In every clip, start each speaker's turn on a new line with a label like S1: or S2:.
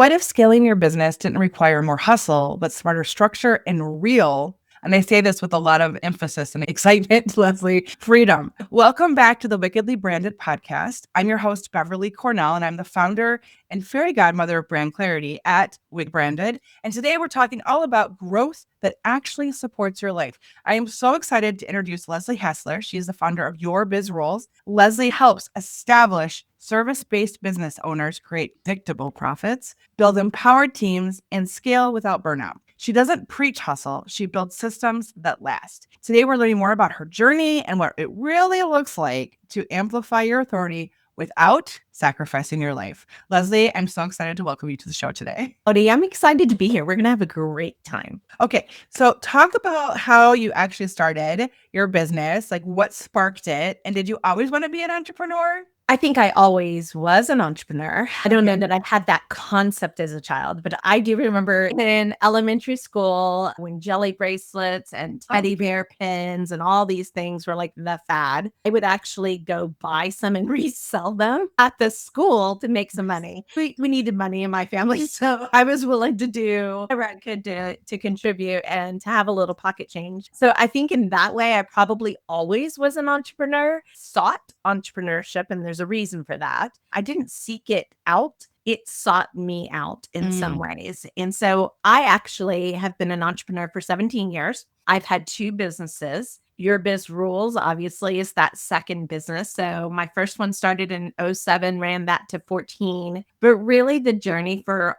S1: what if scaling your business didn't require more hustle, but smarter structure and real, and I say this with a lot of emphasis and excitement, Leslie, freedom. Welcome back to the Wickedly Branded podcast. I'm your host, Beverly Cornell, and I'm the founder and fairy godmother of brand clarity at Wig Branded. And today we're talking all about growth that actually supports your life. I am so excited to introduce Leslie Hessler. She is the founder of Your Biz Rules. Leslie helps establish service-based business owners create predictable profits, build empowered teams, and scale without burnout. She doesn't preach hustle. She builds systems that last. Today, we're learning more about her journey and what it really looks like to amplify your authority without sacrificing your life. Leslie, I'm so excited to welcome you to the show today.
S2: Odie, I'm excited to be here. We're going to have a great time.
S1: Okay, so talk about how you actually started your business, like what sparked it, and did you always want to be an entrepreneur?
S2: I think I always was an entrepreneur. I don't know that I had that concept as a child, but I do remember in elementary school when jelly bracelets and teddy bear pins and all these things were like the fad. I would actually go buy some and resell them at the school to make some money. We needed money in my family, so I was willing to do whatever I could to contribute and to have a little pocket change. So I think in that way, I probably always was an entrepreneur, sought entrepreneurship, and there's a reason for that. I didn't seek it out. It sought me out in some ways. And so I actually have been an entrepreneur for 17 years. I've had two businesses. Your Biz Rules, obviously, is that second business. So my first one started in 07, ran that to 14. But really the journey for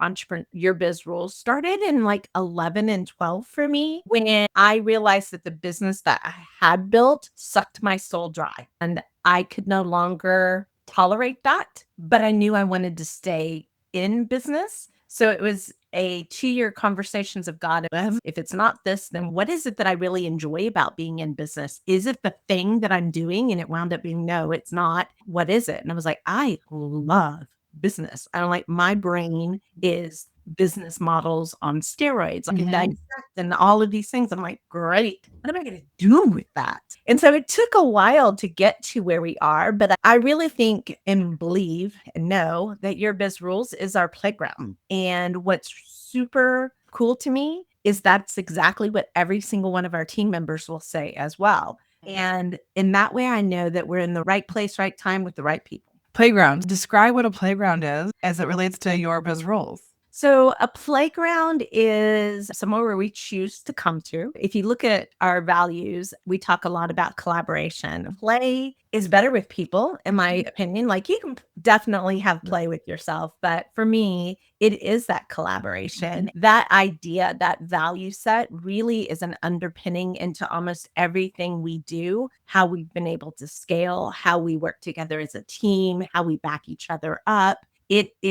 S2: Your Biz Rules started in like 11 and 12 for me when I realized that the business that I had built sucked my soul dry. And I could no longer tolerate that, but I knew I wanted to stay in business. So it was a 2-year conversations of God. If it's not this, then what is it that I really enjoy about being in business? Is it the thing that I'm doing? And it wound up being, no, it's not. What is it? And I was like, I love business. I'm like, my brain is business models on steroids. I can dissect and all of these things. I'm like, great. What am I going to do with that? And so it took a while to get to where we are, but I really think and believe and know that Your Biz Rules is our playground. And what's super cool to me is that's exactly what every single one of our team members will say as well. And in that way, I know that we're in the right place, right time with the right people.
S1: Playground. Describe what a playground is as it relates to Your Biz Rules.
S2: So a playground is somewhere where we choose to come to. If you look at our values, we talk a lot about collaboration. Play is better with people, in my opinion. Like you can definitely have play with yourself, but for me, it is that collaboration. That idea, that value set really is an underpinning into almost everything we do, how we've been able to scale, how we work together as a team, how we back each other up. It's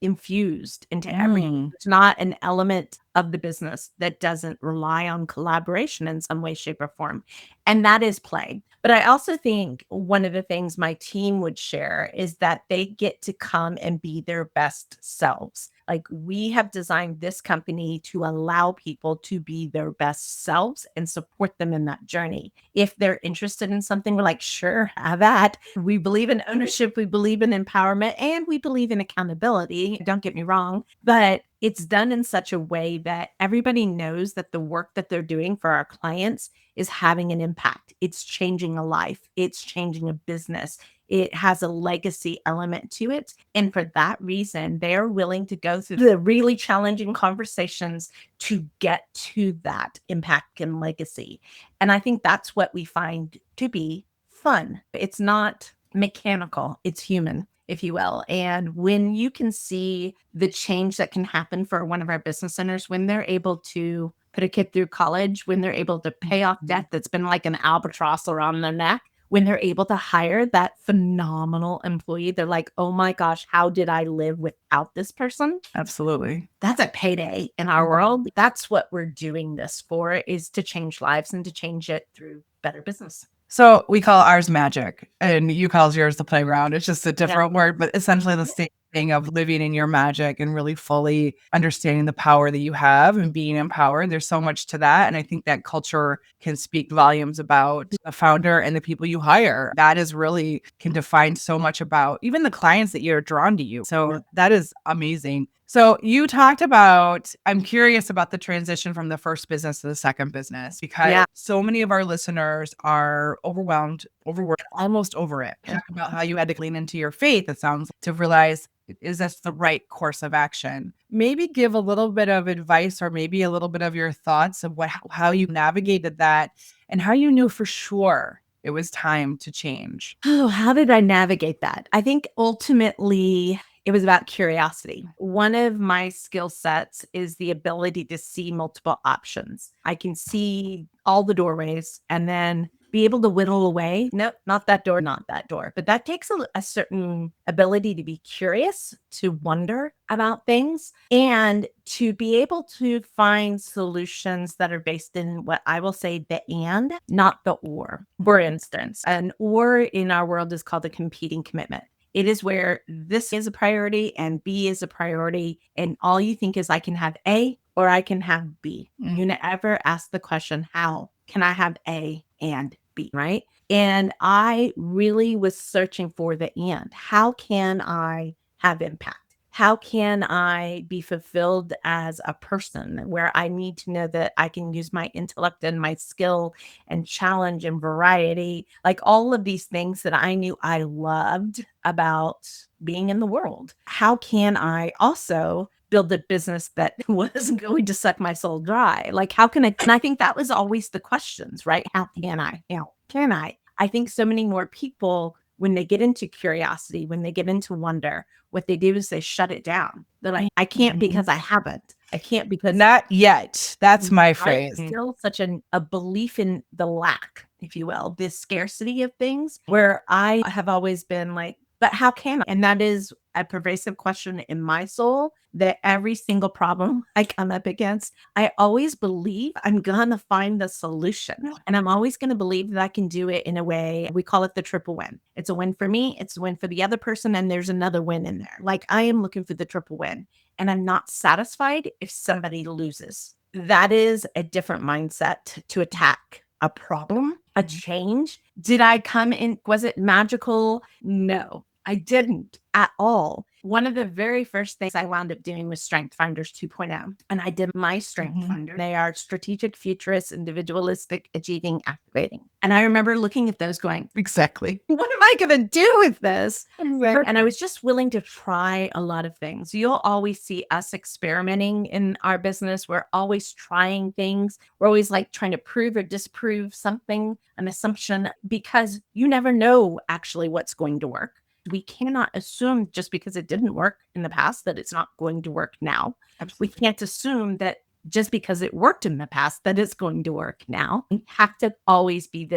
S2: infused into everything. It's not an element of the business that doesn't rely on collaboration in some way, shape, or form. And that is play. But I also think one of the things my team would share is that they get to come and be their best selves. Like we have designed this company to allow people to be their best selves and support them in that journey. If they're interested in something, we're like, sure, have that. We believe in ownership, we believe in empowerment, and we believe in accountability. Don't get me wrong, but it's done in such a way that everybody knows that the work that they're doing for our clients is having an impact. It's changing a life. It's changing a business. It has a legacy element to it. And for that reason, they're willing to go through the really challenging conversations to get to that impact and legacy. And I think that's what we find to be fun. It's not mechanical, it's human, if you will. And when you can see the change that can happen for one of our business owners, when they're able to put a kid through college, when they're able to pay off debt that's been like an albatross around their neck, when they're able to hire that phenomenal employee, they're like, oh my gosh, how did I live without this person?
S1: Absolutely.
S2: That's a payday in our world. That's what we're doing this for, is to change lives and to change it through better business.
S1: So we call ours magic and you call yours the playground. It's just a different word, but essentially the same thing of living in your magic and really fully understanding the power that you have and being empowered. There's so much to that. And I think that culture can speak volumes about a founder and the people you hire. That is really can define so much about even the clients that you're drawn to you. So that is amazing. So you talked about, I'm curious about the transition from the first business to the second business, because so many of our listeners are overwhelmed, overworked, almost over it. Talk about how you had to lean into your faith, it sounds, to realize, is this the right course of action? Maybe give a little bit of advice or maybe a little bit of your thoughts of how you navigated that and how you knew for sure it was time to change.
S2: Oh, how did I navigate that? I think ultimately it was about curiosity. One of my skill sets is the ability to see multiple options. I can see all the doorways and then be able to whittle away. Nope, not that door, not that door. But that takes a certain ability to be curious, to wonder about things, and to be able to find solutions that are based in what I will say the and, not the or. For instance, an or in our world is called a competing commitment. It is where this is a priority and B is a priority. And all you think is I can have A or I can have B. You never ask the question, how can I have A and B, right? And I really was searching for the and. How can I have impact? How can I be fulfilled as a person where I need to know that I can use my intellect and my skill and challenge and variety, like all of these things that I knew I loved about being in the world? How can I also build a business that wasn't going to suck my soul dry? Like, how can I? And I think that was always the questions, right? How can I? How can I? I think so many more people, when they get into curiosity, when they get into wonder, what they do is they shut it down. They're like, I can't because I haven't. I can't because
S1: not yet. That's my phrase.
S2: Still such a belief in the lack, if you will, this scarcity of things, where I have always been like, but how can I? And that is a pervasive question in my soul, that every single problem I come up against, I always believe I'm going to find the solution. And I'm always going to believe that I can do it in a way, we call it the triple win. It's a win for me, it's a win for the other person, and there's another win in there. Like, I am looking for the triple win. And I'm not satisfied if somebody loses. That is a different mindset to attack a problem, a change. Did I come in? Was it magical? No, I didn't at all. One of the very first things I wound up doing was Strength Finders 2.0. And I did my Strength Finder. They are strategic, futurist, individualistic, achieving, activating. And I remember looking at those going,
S1: Exactly.
S2: what am I going to do with this? And I was just willing to try a lot of things. You'll always see us experimenting in our business. We're always trying things. We're always like trying to prove or disprove something, an assumption, because you never know actually what's going to work. We cannot assume just because it didn't work in the past that it's not going to work now. Absolutely. We can't assume that just because it worked in the past that it's going to work now. We have to always be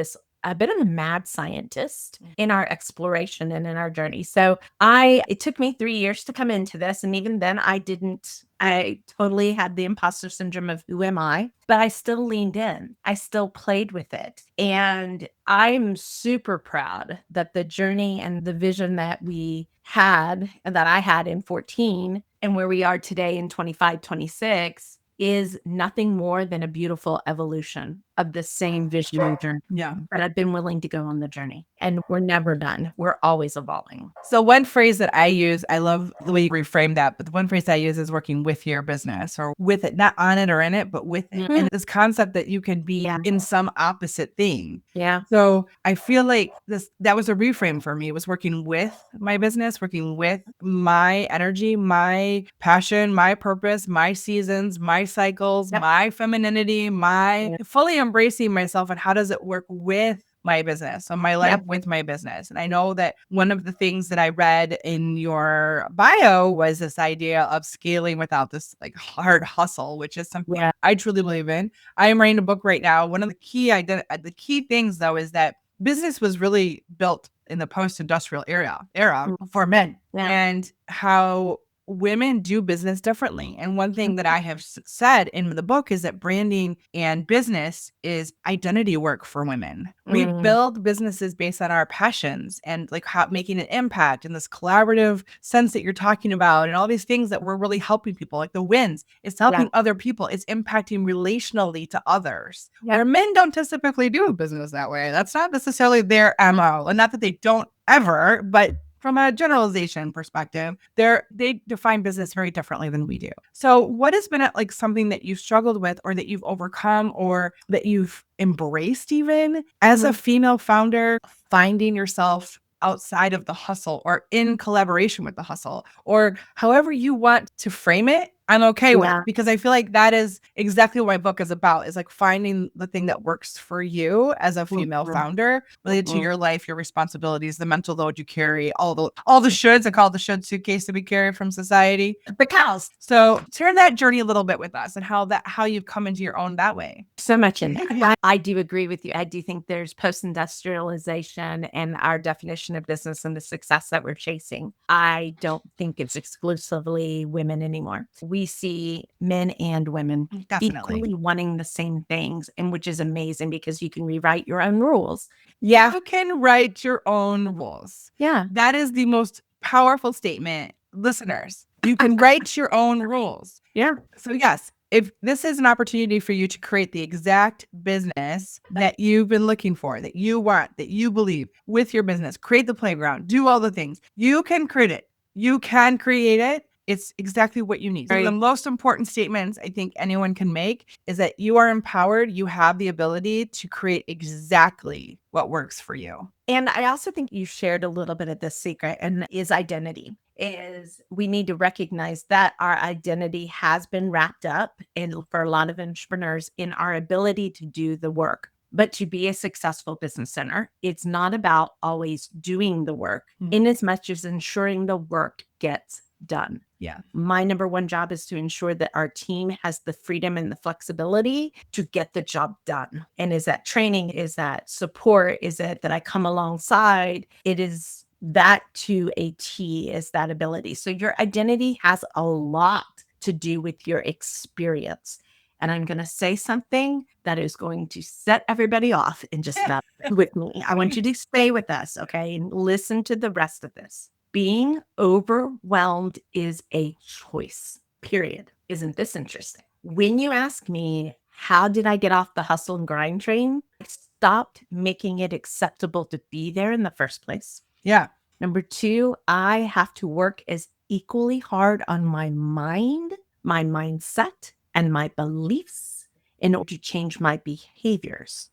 S2: a bit of a mad scientist in our exploration and in our journey. So it took me 3 years to come into this. And even then I totally had the imposter syndrome of who am I, but I still leaned in. I still played with it. And I'm super proud that the journey and the vision that we had, and that I had in 14 and where we are today in 25, 26 is nothing more than a beautiful evolution of the same vision journey.
S1: Yeah.
S2: But I've been willing to go on the journey, and we're never done. We're always evolving.
S1: So one phrase that I use, I love the way you reframe that, but the one phrase I use is working with your business, or with it, not on it or in it, but with it. And this concept that you can be in some opposite thing.
S2: Yeah.
S1: So I feel like that was a reframe for me. It was working with my business, working with my energy, my passion, my purpose, my seasons, my cycles, my femininity, my fully embracing myself, and how does it work with my business, so my life with my business. And I know that one of the things that I read in your bio was this idea of scaling without this like hard hustle, which is something I truly believe in. I am writing a book right now. One of the key things though is that business was really built in the post-industrial era for men, and how women do business differently. And one thing that I have said in the book is that branding and business is identity work for women. We build businesses based on our passions and like how making an impact and this collaborative sense that you're talking about and all these things that we're really helping people, like the wins. It's helping other people. It's impacting relationally to others. Where men don't typically do business that way. That's not necessarily their MO. And not that they don't ever, but from a generalization perspective, they define business very differently than we do. So what has been like something that you've struggled with or that you've overcome or that you've embraced even as a female founder, finding yourself outside of the hustle or in collaboration with the hustle or however you want to frame it? I'm okay with, because I feel like that is exactly what my book is about, is like finding the thing that works for you as a female founder related to your life, your responsibilities, the mental load you carry, all the shoulds. I call it the should suitcase that we carry from society. The cows. So share that journey a little bit with us and how you've come into your own that way.
S2: So much in there. I do agree with you. I do think there's post-industrialization and our definition of business and the success that we're chasing. I don't think it's exclusively women anymore. We see men and women equally wanting the same things, and which is amazing because you can rewrite your own rules.
S1: Yeah. You can write your own rules.
S2: Yeah.
S1: That is the most powerful statement. Listeners, you can write your own rules.
S2: Yeah.
S1: So yes, if this is an opportunity for you to create the exact business that you've been looking for, that you want, that you believe with your business, create the playground, do all the things, you can create it. You can create it. It's exactly what you need. Right. So the most important statements I think anyone can make is that you are empowered. You have the ability to create exactly what works for you.
S2: And I also think you shared a little bit of this secret, and is identity. Is we need to recognize that our identity has been wrapped up, and for a lot of entrepreneurs, in our ability to do the work. But to be a successful business owner, it's not about always doing the work, in as much as ensuring the work gets done.
S1: Yeah.
S2: My number one job is to ensure that our team has the freedom and the flexibility to get the job done. And is that training? Is that support? Is it that I come alongside? It is that to a T, is that ability. So your identity has a lot to do with your experience. And I'm going to say something that is going to set everybody off in just about with me. I want you to stay with us, okay? And listen to the rest of this. Being overwhelmed is a choice, period. Isn't this interesting? When you ask me, how did I get off the hustle and grind train? I stopped making it acceptable to be there in the first place.
S1: Yeah.
S2: Number two, I have to work as equally hard on my mind, my mindset, and my beliefs in order to change my behaviors.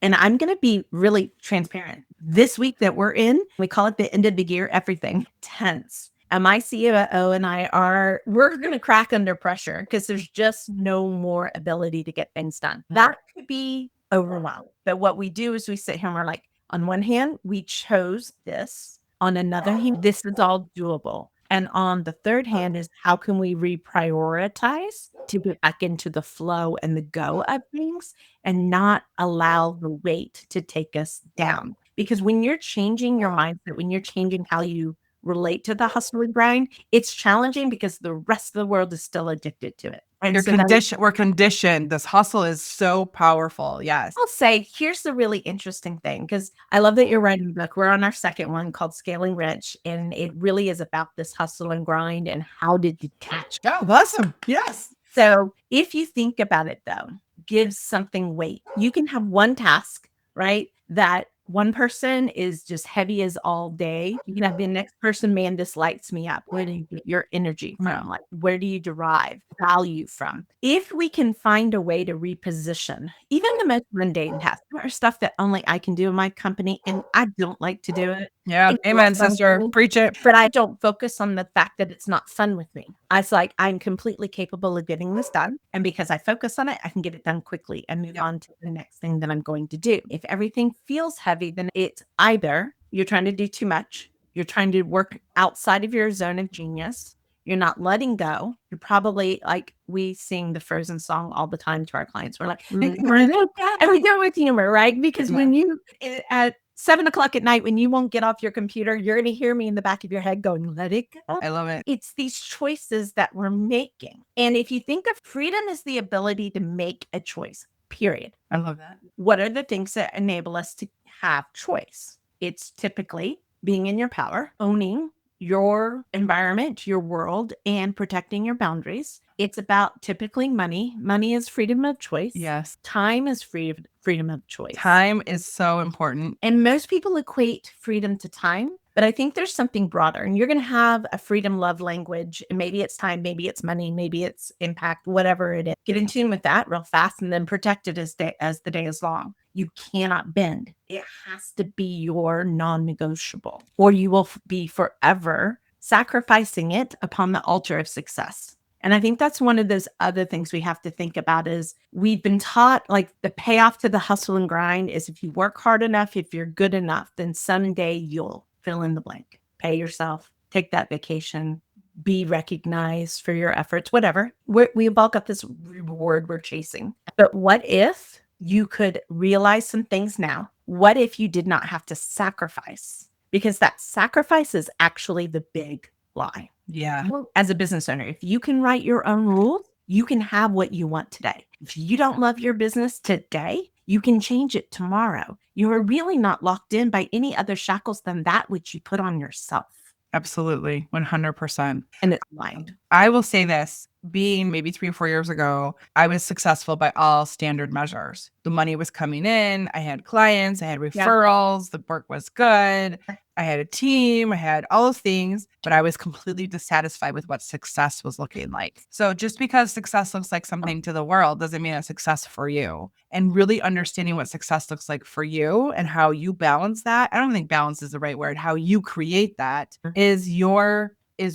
S2: And I'm going to be really transparent. This week that we're in, we call it the end of the year, everything tense. And my CEO and we're going to crack under pressure because there's just no more ability to get things done. That could be overwhelmed. But what we do is we sit here and we're like, on one hand, we chose this. On another hand, this is all doable. And on the third hand is how can we reprioritize to get back into the flow and the go of things and not allow the weight to take us down. Because when you're changing your mindset, when you're changing how you relate to the hustle and grind, it's challenging because the rest of the world is still addicted to it.
S1: And we're conditioned. This hustle is so powerful. Yes.
S2: I'll say, here's the really interesting thing, because I love that you're writing a book. We're on our second one called Scaling Rich, and it really is about this hustle and grind and how did you catch it?
S1: Oh, awesome. Yes.
S2: So if you think about it, though, give something weight. You can have one task, right? That one person is just heavy as all day. You can have the next person, man, this lights me up. Where do you get your energy from? Like, where do you derive value from? If we can find a way to reposition, even the most mundane tasks, there are stuff that only I can do in my company, and I don't like to do it.
S1: Yeah. Amen, sister. Preach it.
S2: But I don't focus on the fact that it's not fun with me. It's like, I'm completely capable of getting this done. And because I focus on it, I can get it done quickly and move on to the next thing that I'm going to do. If everything feels heavy, then it's either you're trying to do too much, you're trying to work outside of your zone of genius, you're not letting go. You're probably like, we sing the Frozen song all the time to our clients. We're like, and we do it with humor, right? Because when you, at 7 o'clock at night when you won't get off your computer, you're going to hear me in the back of your head going, let it go.
S1: I love it.
S2: It's these choices that we're making. And if you think of freedom as the ability to make a choice, period.
S1: I love that.
S2: What are the things that enable us to have choice? It's typically being in your power, owning your environment, your world, and protecting your boundaries. It's about typically money. Money is freedom of choice.
S1: Yes.
S2: Time is freedom of choice.
S1: Time is so important.
S2: And most people equate freedom to time, but I think there's something broader. And you're going to have a freedom love language. And maybe it's time, maybe it's money, maybe it's impact, whatever it is. Get in tune with that real fast and then protect it as the day is long. You cannot bend. It has to be your non-negotiable, or you will be forever sacrificing it upon the altar of success. And I think that's one of those other things we have to think about is we've been taught like the payoff to the hustle and grind is if you work hard enough, if you're good enough, then someday you'll fill in the blank, pay yourself, take that vacation, be recognized for your efforts, whatever. We've all got this reward we're chasing. But what if you could realize some things now? What if you did not have to sacrifice? Because that sacrifice is actually the big lie.
S1: Yeah.
S2: As a business owner, if you can write your own rules, you can have what you want today. If you don't love your business today, you can change it tomorrow. You are really not locked in by any other shackles than that which you put on yourself.
S1: Absolutely. 100%.
S2: And it's blind.
S1: I will say this, being maybe 3 or 4 years ago, I was successful by all standard measures. The money was coming in. I had clients. I had referrals. The work was good. I had a team. I had all those things, but I was completely dissatisfied with what success was looking like. So just because success looks like something to the world doesn't mean it's success for you. And really understanding what success looks like for you and how you balance that. I don't think balance is the right word. How you create that is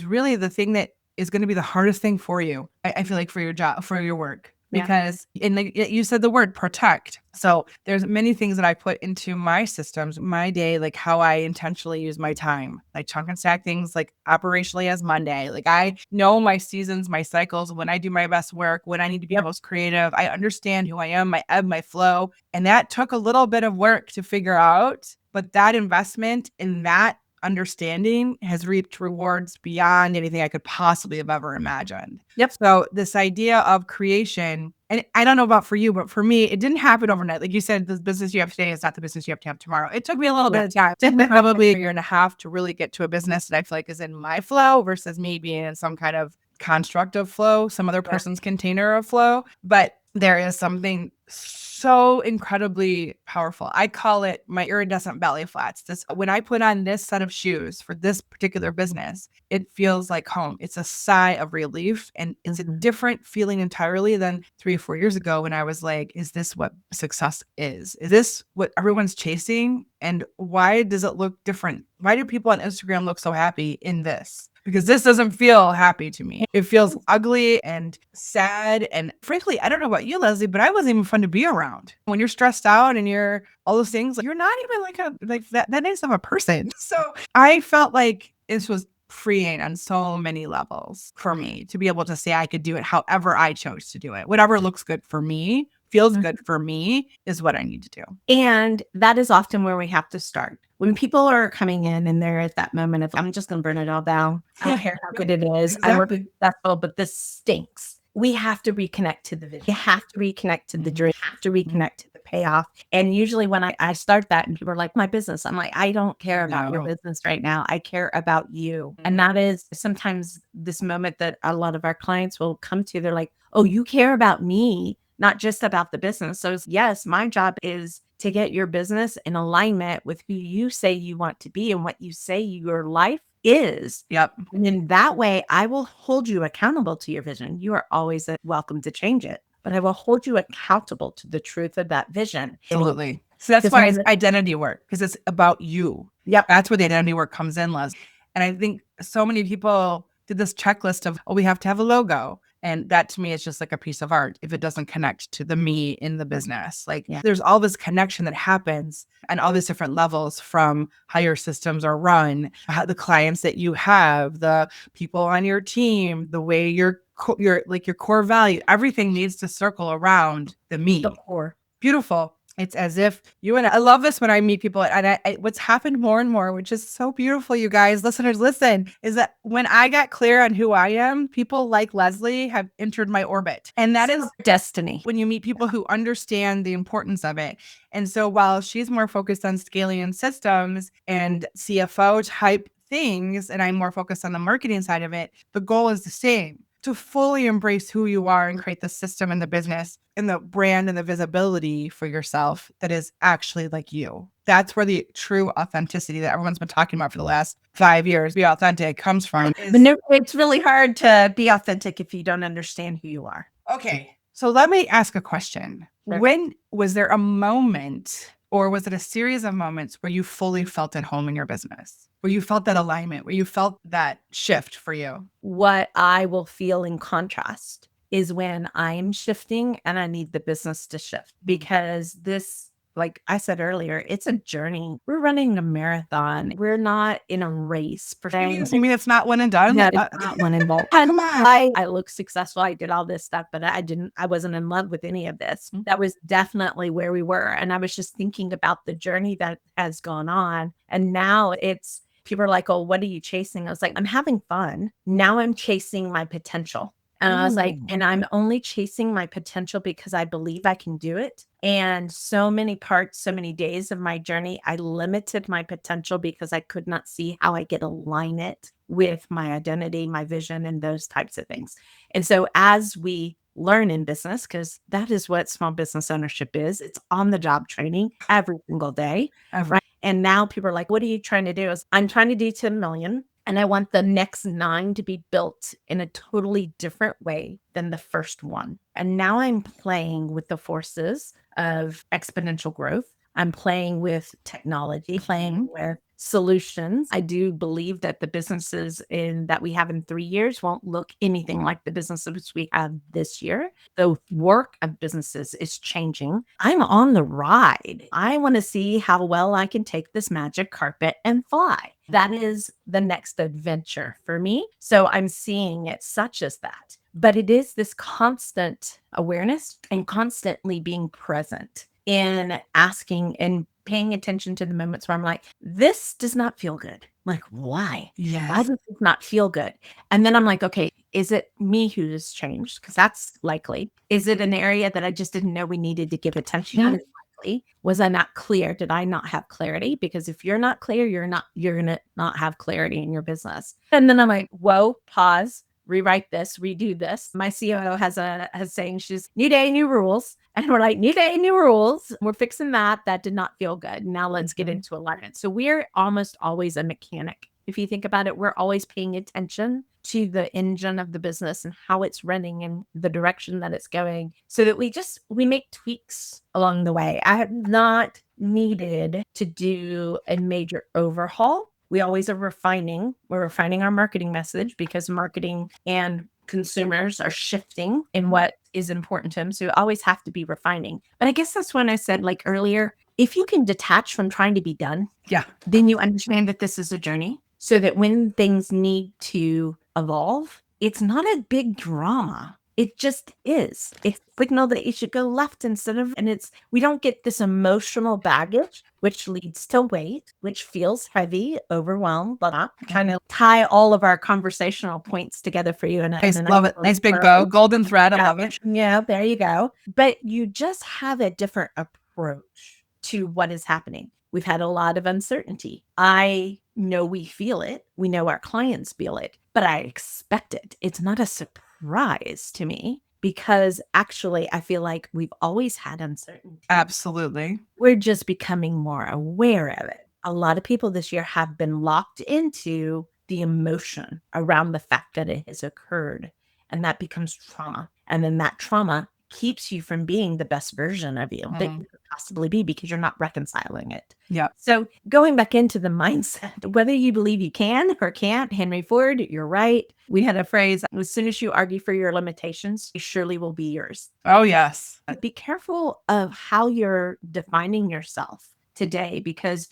S1: really the thing that is going to be the hardest thing for you. I feel like for your job, for your work. Because you said the word protect. So there's many things that I put into my systems, my day, like how I intentionally use my time, like chunk and stack things like operationally as Monday. Like I know my seasons, my cycles, when I do my best work, when I need to be most creative. I understand who I am, my ebb, my flow. And that took a little bit of work to figure out. But that investment in that understanding has reaped rewards beyond anything I could possibly have ever imagined.
S2: Yep.
S1: So this idea of creation, and I don't know about for you, but for me, it didn't happen overnight. Like you said, the business you have today is not the business you have to have tomorrow. It took me a little bit of time, probably a year and a half to really get to a business that I feel like is in my flow versus me being in some kind of construct of flow, some other person's container of flow. But there is something so incredibly powerful. I call it my iridescent belly flats. When I put on this set of shoes for this particular business, it feels like home. It's a sigh of relief, and it's a different feeling entirely than 3 or 4 years ago when I was like, is this what success is? Is this what everyone's chasing? And why does it look different? Why do people on Instagram look so happy in this? Because this doesn't feel happy to me. It feels ugly and sad. And frankly, I don't know about you, Leslie, but I wasn't even fun to be around. When you're stressed out and you're all those things, you're not even like that nice of a person. So I felt like this was freeing on so many levels for me to be able to say I could do it however I chose to do it. Whatever looks good for me, feels good for me is what I need to do.
S2: And that is often where we have to start. When people are coming in and they're at that moment of, I'm just going to burn it all down. I don't care how good it is.
S1: Exactly.
S2: I work successful, but this stinks. We have to reconnect to the vision. You have to reconnect to the dream. You have to reconnect to the payoff. And usually when I start that and people are like, my business, I'm like, I don't care about your business right now. I care about you. And that is sometimes this moment that a lot of our clients will come to. They're like, oh, you care about me, not just about the business. So yes, my job is to get your business in alignment with who you say you want to be and what you say your life is.
S1: Yep.
S2: And in that way, I will hold you accountable to your vision. You are always welcome to change it, but I will hold you accountable to the truth of that vision.
S1: Absolutely. So that's why it's identity work, because it's about you.
S2: Yep.
S1: That's where the identity work comes in, Les. And I think so many people did this checklist of, oh, we have to have a logo. And that to me is just like a piece of art if it doesn't connect to the me in the business. Like there's all this connection that happens on all these different levels, from how your systems are run, how the clients that you have, the people on your team, the way your core value, everything needs to circle around the me.
S2: The core.
S1: Beautiful. It's as if you and I love this when I meet people, and what's happened more and more, which is so beautiful, you guys, listeners, listen, is that when I got clear on who I am, people like Leslie have entered my orbit. And that is
S2: destiny.
S1: When you meet people who understand the importance of it. And so while she's more focused on scaling and systems and CFO type things, and I'm more focused on the marketing side of it, the goal is the same, to fully embrace who you are and create the system and the business and the brand and the visibility for yourself that is actually like you. That's where the true authenticity that everyone's been talking about for the last 5 years, be authentic, comes from.
S2: But no, it's really hard to be authentic if you don't understand who you are.
S1: Okay. So let me ask a question.
S2: Sure.
S1: When was there a moment, or was it a series of moments where you fully felt at home in your business? Where you felt that alignment, where you felt that shift for you?
S2: What I will feel in contrast is when I'm shifting and I need the business to shift, because this, like I said earlier, it's a journey. We're running a marathon. We're not in a race.
S1: You mean it's not one and done?
S2: No, it's not one and done.
S1: Come on.
S2: I look successful. I did all this stuff, but I wasn't in love with any of this. That was definitely where we were. And I was just thinking about the journey that has gone on. And now it's, people are like, oh, what are you chasing? I was like, I'm having fun. Now I'm chasing my potential. And I was like, and I'm only chasing my potential because I believe I can do it. And so many parts, so many days of my journey, I limited my potential because I could not see how I could align it with my identity, my vision, and those types of things. And so as we learn in business, because that is what small business ownership is, it's on the job training every single day. Right. And now people are like, what are you trying to do? I'm trying to do 10 million. And I want the next 9 to be built in a totally different way than the first one. And now I'm playing with the forces of exponential growth. I'm playing with technology, playing with solutions. I do believe that the businesses that we have in 3 years won't look anything like the businesses we have this year. The work of businesses is changing. I'm on the ride. I want to see how well I can take this magic carpet and fly. That is the next adventure for me. So I'm seeing it such as that. But it is this constant awareness and constantly being present in asking and paying attention to the moments where I'm like, this does not feel good. Like, why?
S1: Yes.
S2: Why does it not feel good? And then I'm like, okay, is it me who's changed? Because that's likely. Is it an area that I just didn't know we needed to give attention to? Likely. Was I not clear? Did I not have clarity? Because if you're not clear, you're gonna not have clarity in your business. And then I'm like, whoa, pause. Rewrite this, redo this. My COO has saying, she's new day, new rules. And we're like, new day, new rules. We're fixing that. That did not feel good. Now let's get into alignment. So we're almost always a mechanic. If you think about it, we're always paying attention to the engine of the business and how it's running and the direction that it's going, so that we make tweaks along the way. I have not needed to do a major overhaul. We always are refining. We're refining our marketing message because marketing and consumers are shifting in what is important to them. So you always have to be refining. But I guess that's when I said, like earlier, if you can detach from trying to be done, then you understand that this is a journey, so that when things need to evolve, it's not a big drama. It just is. It's a signal that you should go left instead of, and we don't get this emotional baggage, which leads to weight, which feels heavy, overwhelmed, but kind of tie all of our conversational points together for you. And
S1: I love it. Nice big bow, golden thread. I love it.
S2: Yeah, there you go. But you just have a different approach to what is happening. We've had a lot of uncertainty. I know we feel it. We know our clients feel it, but I expect it. It's not a surprise to me, because actually I feel like we've always had uncertainty.
S1: Absolutely.
S2: We're just becoming more aware of it. A lot of people this year have been locked into the emotion around the fact that it has occurred, and that becomes trauma. And then that trauma keeps you from being the best version of you that you could possibly be, because you're not reconciling it.
S1: Yeah.
S2: So going back into the mindset, whether you believe you can or can't, Henry Ford, you're right. We had a phrase, as soon as you argue for your limitations, they surely will be yours.
S1: Oh, yes.
S2: Be careful of how you're defining yourself today, because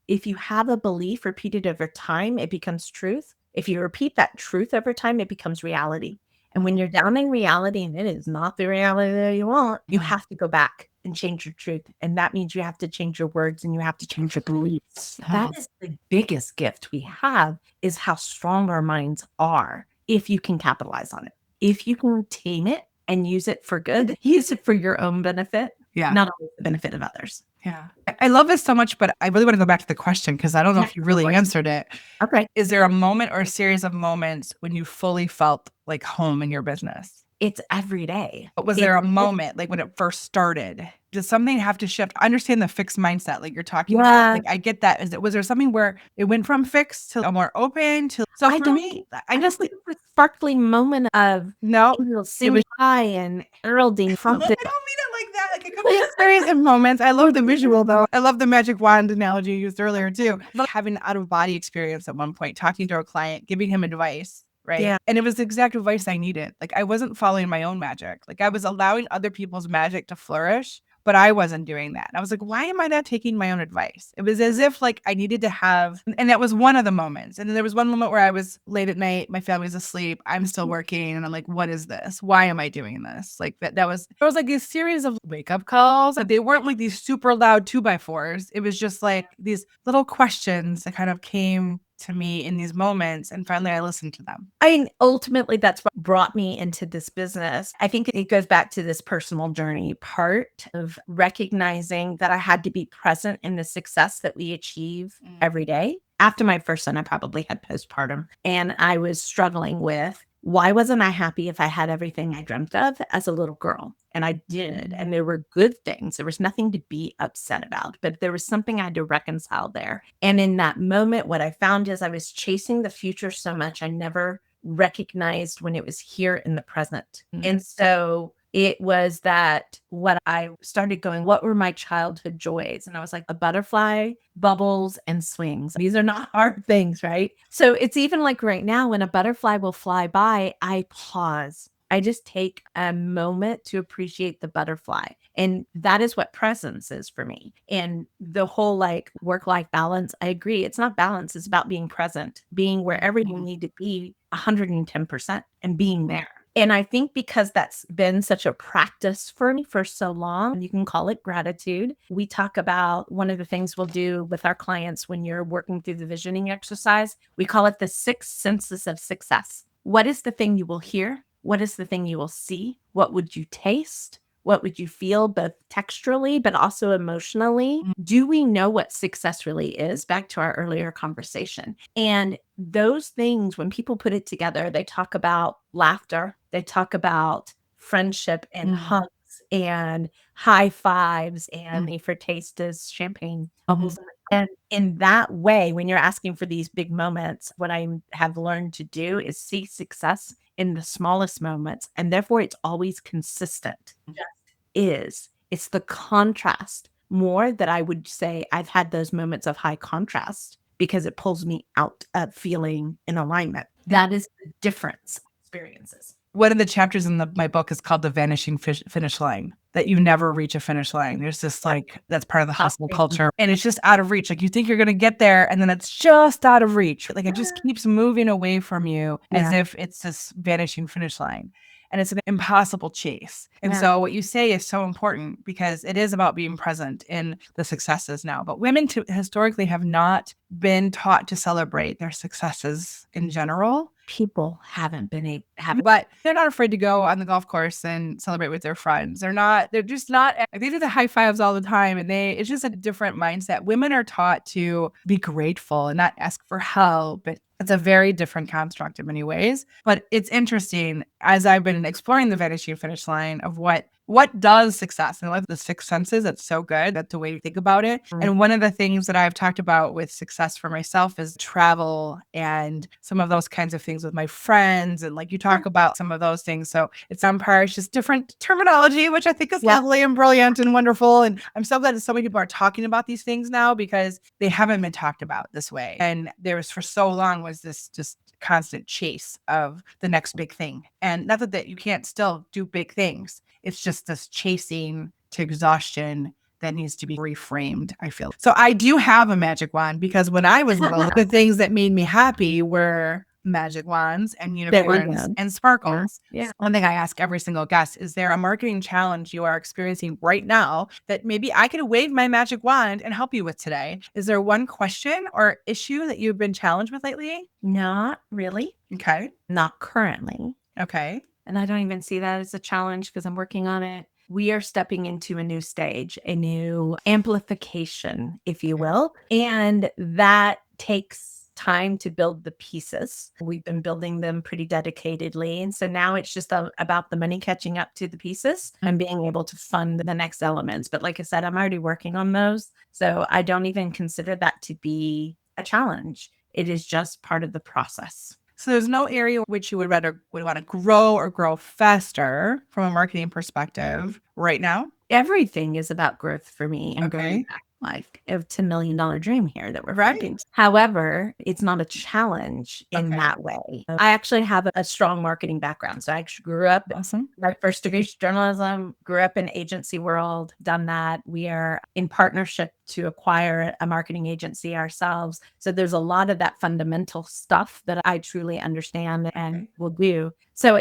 S2: if you have a belief repeated over time, it becomes truth. If you repeat that truth over time, it becomes reality. And when you're down in reality and it is not the reality that you want, you have to go back and change your truth. And that means you have to change your words and you have to change your beliefs. That is the biggest gift we have, is how strong our minds are if you can capitalize on it. If you can tame it and use it for good, use it for your own benefit, not always the benefit of others.
S1: Yeah. I love this so much, but I really want to go back to the question because I don't know if you really answered it.
S2: Okay.
S1: Is there a moment or a series of moments when you fully felt like home in your business?
S2: It's every day.
S1: But was there a moment, like when it first started? Did something have to shift? I understand the fixed mindset, like you're talking about. Like I get that. Was there something where it went from fixed to a more open to? So for me,
S2: I just like a sparkling moment of singing high and heralding from
S1: I don't mean it like that. Like it could be a series of moments. I love the visual though. I love the magic wand analogy you used earlier too. Having an out of body experience at one point, talking to a client, giving him advice. Right.
S2: Yeah.
S1: And it was the exact advice I needed. Like I wasn't following my own magic. Like I was allowing other people's magic to flourish, but I wasn't doing that. And I was like, why am I not taking my own advice? It was as if like I needed to have, and that was one of the moments. And then there was one moment where I was late at night, my family's asleep, I'm still working. And I'm like, what is this? Why am I doing this? Like there was like a series of wake up calls. They weren't like these super loud 2x4s. It was just like these little questions that kind of came to me in these moments. And finally I listened to them.
S2: I mean, ultimately, that's what brought me into this business. I think it goes back to this personal journey part of recognizing that I had to be present in the success that we achieve every day. After my first son, I probably had postpartum, and I was struggling with, why wasn't I happy if I had everything I dreamt of as a little girl? And I did. And there were good things. There was nothing to be upset about, but there was something I had to reconcile there. And in that moment, what I found is I was chasing the future so much, I never recognized when it was here in the present. And so it was that what I started going, what were my childhood joys? And I was like, a butterfly, bubbles, and swings. These are not hard things, right? So it's even like right now when a butterfly will fly by, I pause. I just take a moment to appreciate the butterfly. And that is what presence is for me. And the whole like work-life balance, I agree. It's not balance. It's about being present, being wherever you need to be 110% and being there. And I think because that's been such a practice for me for so long, you can call it gratitude. We talk about one of the things we'll do with our clients when you're working through the visioning exercise, we call it the 6 senses of success. What is the thing you will hear? What is the thing you will see? What would you taste? What would you feel, both texturally, but also emotionally? Do we know what success really is? Back to our earlier conversation. And those things, when people put it together, they talk about laughter, they talk about friendship and hugs and high fives, and for taste is champagne bubbles. And in that way, when you're asking for these big moments, what I have learned to do is see success in the smallest moments. And therefore, it's always consistent. It's the contrast more that I would say I've had those moments of high contrast because it pulls me out of feeling in alignment. That is the difference experiences.
S1: One of the chapters in my book is called the Vanishing finish line, that you never reach a finish line. There's this like, that's part of the hustle culture. And it's just out of reach. Like you think you're going to get there and then it's just out of reach. Like it just keeps moving away from you as if it's this vanishing finish line. And it's an impossible chase. And so what you say is so important because it is about being present in the successes now. But women historically have not been taught to celebrate their successes in general.
S2: People haven't been
S1: but they're not afraid to go on the golf course and celebrate with their friends. They're just not, they do the high fives all the time. And it's just a different mindset. Women are taught to be grateful and not ask for help. It's a very different construct in many ways, but it's interesting as I've been exploring the vanishing finish line of what does success, and I love the 6 senses. That's so good. That's the way to think about it. And one of the things that I've talked about with success for myself is travel and some of those kinds of things with my friends. And like you talk about some of those things. So it's on par, it's just different terminology, which I think is lovely and brilliant and wonderful. And I'm so glad that so many people are talking about these things now because they haven't been talked about this way. And there was for so long was this just constant chase of the next big thing. And not that you can't still do big things. It's just this chasing to exhaustion that needs to be reframed, I feel. So I do have a magic wand because when I was little, the things that made me happy were magic wands and
S2: There we
S1: unicorns
S2: go.
S1: and sparkles.
S2: Yeah.
S1: One thing I ask every single guest, is there a marketing challenge you are experiencing right now that maybe I could wave my magic wand and help you with today? Is there one question or issue that you've been challenged with lately?
S2: Not really.
S1: Okay.
S2: Not currently.
S1: Okay.
S2: And I don't even see that as a challenge because I'm working on it. We are stepping into a new stage, a new amplification, if you will. And that takes time to build the pieces. We've been building them pretty dedicatedly. And so now it's just about the money catching up to the pieces and being able to fund the next elements. But like I said, I'm already working on those. So I don't even consider that to be a challenge. It is just part of the process.
S1: So there's no area which you would want to grow or grow faster from a marketing perspective right now?
S2: Everything is about growth for me and
S1: Okay.
S2: going back like it's $1 million dream here that we're
S1: Right.
S2: fighting. However, it's not a challenge in
S1: Okay.
S2: that way. I actually have a strong marketing background. So I actually grew up,
S1: Awesome.
S2: my first degree is journalism, grew up in agency world, done that. We are in partnership to acquire a marketing agency ourselves. So there's a lot of that fundamental stuff that I truly understand and will do. So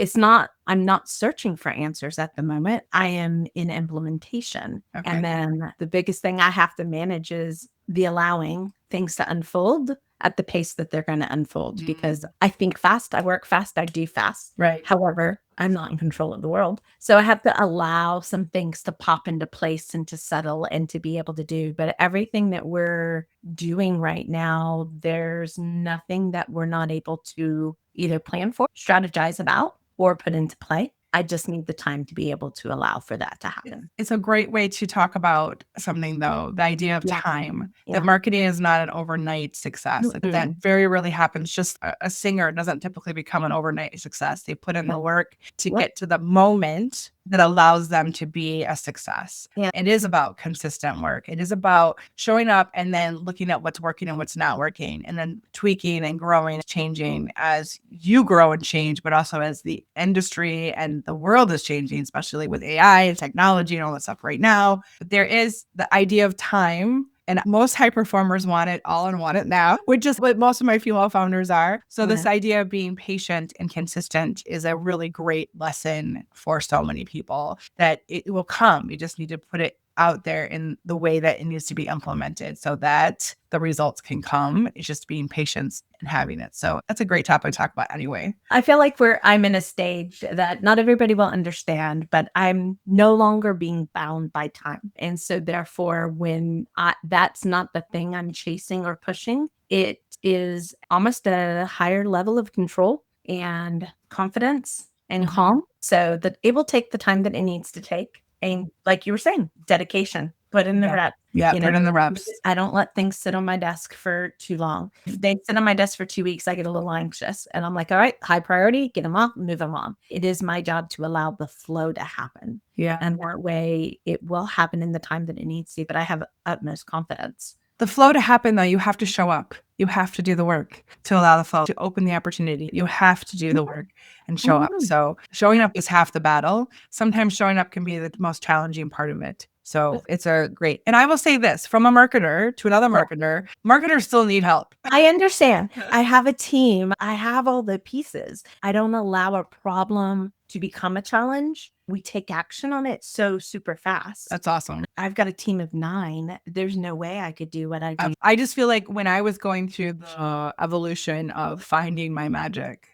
S2: I'm not searching for answers at the moment. I am in implementation.
S1: Okay.
S2: And then the biggest thing I have to manage is the allowing things to unfold at the pace that they're going to unfold because I think fast, I work fast, I do fast.
S1: Right.
S2: However, I'm not in control of the world. So I have to allow some things to pop into place and to settle and to be able to do. But everything that we're doing right now, there's nothing that we're not able to either plan for, strategize about, or put into play. I just need the time to be able to allow for that to happen.
S1: It's a great way to talk about something, though, the idea of
S2: Yeah.
S1: time.
S2: Yeah.
S1: That marketing is not an overnight success. Like, that very rarely happens. Just a singer doesn't typically become an overnight success. They put in the work to get to the moment that allows them to be a success.
S2: Yeah.
S1: It is about consistent work. It is about showing up and then looking at what's working and what's not working, and then tweaking and growing, changing as you grow and change, but also as the industry and the world is changing, especially with AI and technology and all that stuff right now. But there is the idea of time. And most high performers want it all and want it now, which is what most of my female founders are. So this idea of being patient and consistent is a really great lesson for so many people, that it will come. You just need to put it out there in the way that it needs to be implemented so that the results can come. It's just being patient and having it. So that's a great topic to talk about anyway.
S2: I feel like I'm in a stage that not everybody will understand, but I'm no longer being bound by time. And so therefore, when that's not the thing I'm chasing or pushing, it is almost a higher level of control and confidence and calm. So that it will take the time that it needs to take. And like you were saying, dedication, put in the reps.
S1: Yeah, put in the reps.
S2: I don't let things sit on my desk for too long. If they sit on my desk for 2 weeks, I get a little anxious and I'm like, all right, high priority, get them off, move them on. It is my job to allow the flow to happen.
S1: Yeah.
S2: And that way it will happen in the time that it needs to, but I have utmost confidence.
S1: The flow to happen, though, you have to show up. You have to do the work to allow the flow to open the opportunity. You have to do the work and show up. So showing up is half the battle. Sometimes showing up can be the most challenging part of it. So it's a great, and I will say this, from a marketer to another marketer, marketers still need help.
S2: I understand. I have a team. I have all the pieces. I don't allow a problem to become a challenge. We take action on it so super fast.
S1: That's awesome.
S2: I've got a team of 9. There's no way I could do what I do.
S1: I just feel like when I was going through the evolution of finding my magic,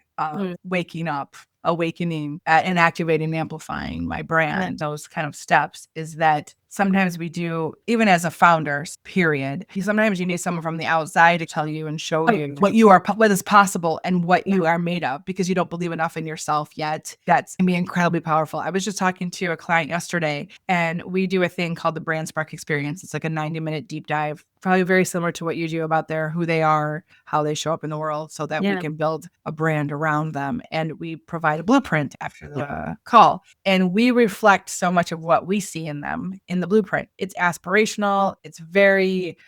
S1: waking up, awakening, and activating, amplifying my brand, those kind of steps, is that sometimes we do, even as a founder, period, sometimes you need someone from the outside to tell you and show you what is possible and what you are made of, because you don't believe enough in yourself yet. That's can be incredibly powerful. I was just talking to a client yesterday, and we do a thing called the Brand Spark Experience. It's like a 90-minute deep dive, probably very similar to what you do about who they are, how they show up in the world, so that we can build a brand around them. And we provide a blueprint after the call. And we reflect so much of what we see in them in the blueprint. It's aspirational.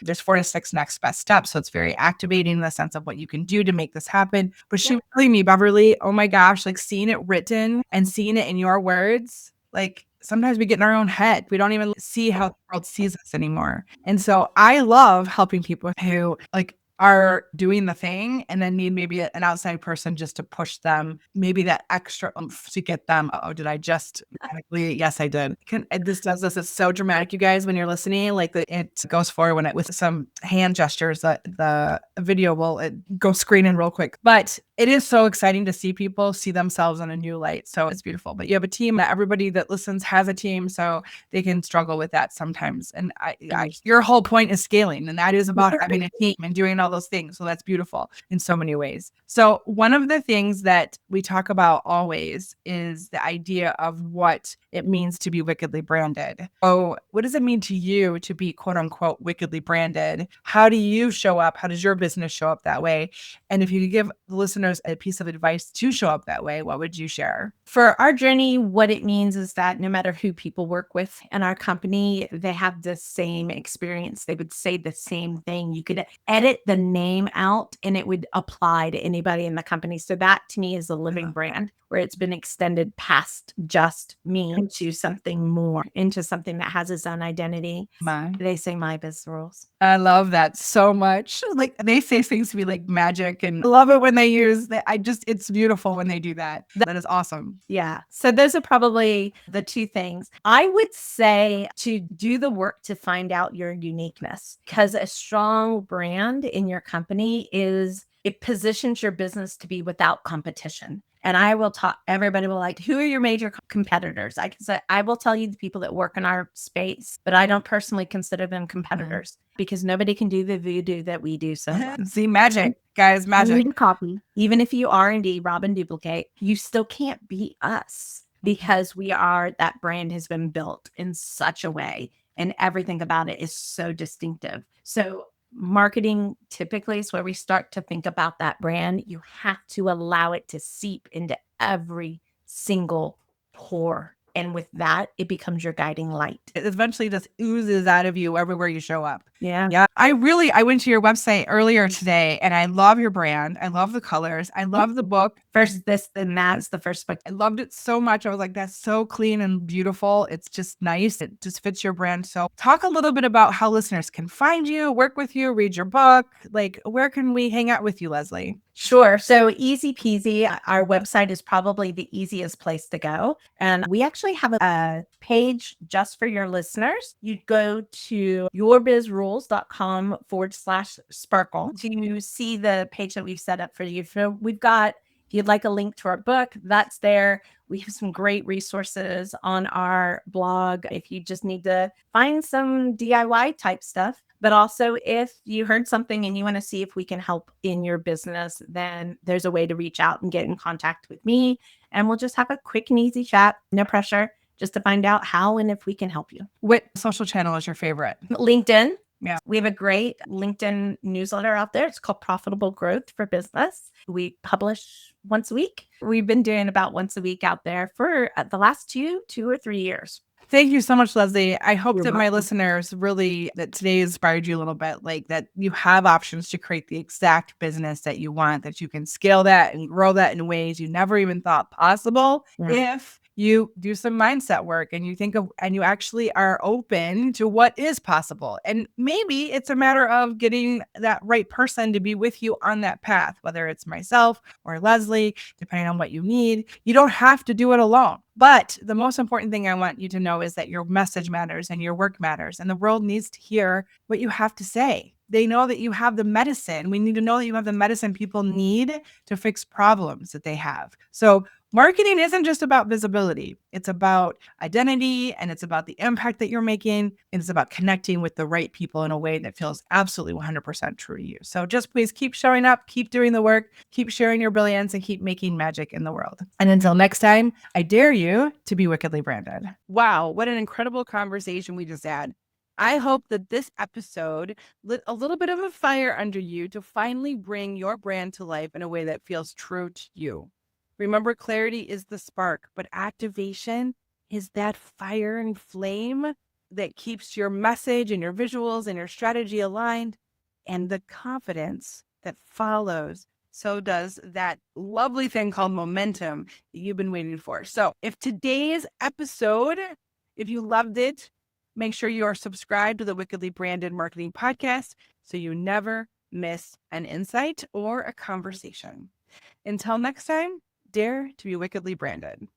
S1: There's 4 to 6 next best steps. So it's very activating in the sense of what you can do to make this happen. But she really, me, Beverly, oh my gosh, like seeing it written and seeing it in your words, like sometimes we get in our own head. We don't even see how the world sees us anymore. And so I love helping people who, like, are doing the thing and then need maybe an outside person just to push them, maybe that extra oomph to get them. Oh, did I just dramatically? Yes, I did. This does this. It's so dramatic, you guys, when you're listening. Like it goes forward when it with some hand gestures that the video will go screening real quick. But it is so exciting to see people see themselves in a new light. So it's beautiful. But you have a team. That everybody that listens has a team, so they can struggle with that sometimes. And your whole point is scaling, and that is about having a team and doing all those things. So that's beautiful in so many ways. So one of the things that we talk about always is the idea of what it means to be wickedly branded. Oh, what does it mean to you to be quote unquote wickedly branded? How do you show up? How does your business show up that way? And if you could give the listeners a piece of advice to show up that way, what would you share?
S2: For our journey, what it means is that no matter who people work with in our company, they have the same experience. They would say the same thing. You could edit the name out and it would apply to anybody in the company. So that to me is a living brand where it's been extended past just me into something more, into something that has its own identity. They say my biz rules.
S1: I love that so much. Like they say things to be like magic, and I love it when they use that. It's beautiful when they do that. That is awesome.
S2: Yeah. So those are probably the two things. I would say to do the work to find out your uniqueness, because a strong brand in your company it positions your business to be without competition. And I will talk, everybody will like, who are your major competitors? I can say, I will tell you the people that work in our space, but I don't personally consider them competitors because nobody can do the voodoo that we do. So
S1: see, magic, guys, magic.
S2: Copy. Even if you R&D, rob and duplicate, you still can't beat us because that brand has been built in such a way and everything about it is so distinctive. So marketing typically is where we start to think about that brand. You have to allow it to seep into every single pore. And with that, it becomes your guiding light.
S1: It eventually just oozes out of you everywhere you show up.
S2: Yeah.
S1: Yeah. I went to your website earlier today and I love your brand. I love the colors. I love the book.
S2: First this, then that's the first book.
S1: I loved it so much. I was like, that's so clean and beautiful. It's just nice. It just fits your brand. So talk a little bit about how listeners can find you, work with you, read your book. Like, where can we hang out with you, Leslie?
S2: Sure. So easy peasy. Our website is probably the easiest place to go. And we actually have a page just for your listeners. You go to yourbizrules.com/sparkle to see the page that we've set up for you. So we've got, if you'd like a link to our book, that's there. We have some great resources on our blog if you just need to find some DIY type stuff. But also, if you heard something and you want to see if we can help in your business, then there's a way to reach out and get in contact with me. And we'll just have a quick and easy chat, no pressure, just to find out how and if we can help you.
S1: What social channel is your favorite?
S2: LinkedIn.
S1: Yeah.
S2: We have a great LinkedIn newsletter out there. It's called Profitable Growth for Business. We publish once a week. We've been doing about once a week out there for the last two or 3 years.
S1: Thank you so much, Leslie. I hope that my listeners really, that today inspired you a little bit, like that you have options to create the exact business that you want, that you can scale that and grow that in ways you never even thought possible. Yeah. If you do some mindset work and you think of, and you actually are open to what is possible. And maybe it's a matter of getting that right person to be with you on that path, whether it's myself or Leslie, depending on what you need. You don't have to do it alone. But the most important thing I want you to know is that your message matters and your work matters, and the world needs to hear what you have to say. They know that you have the medicine. We need to know that you have the medicine people need to fix problems that they have. So marketing isn't just about visibility. It's about identity, and it's about the impact that you're making. And it's about connecting with the right people in a way that feels absolutely 100% true to you. So just please keep showing up, keep doing the work, keep sharing your brilliance, and keep making magic in the world. And until next time, I dare you to be wickedly branded. Wow, what an incredible conversation we just had. I hope that this episode lit a little bit of a fire under you to finally bring your brand to life in a way that feels true to you. Remember, clarity is the spark, but activation is that fire and flame that keeps your message and your visuals and your strategy aligned, and the confidence that follows. So does that lovely thing called momentum that you've been waiting for. So if today's episode, if you loved it, make sure you are subscribed to the Wickedly Branded Marketing Podcast so you never miss an insight or a conversation. Until next time, dare to be wickedly branded.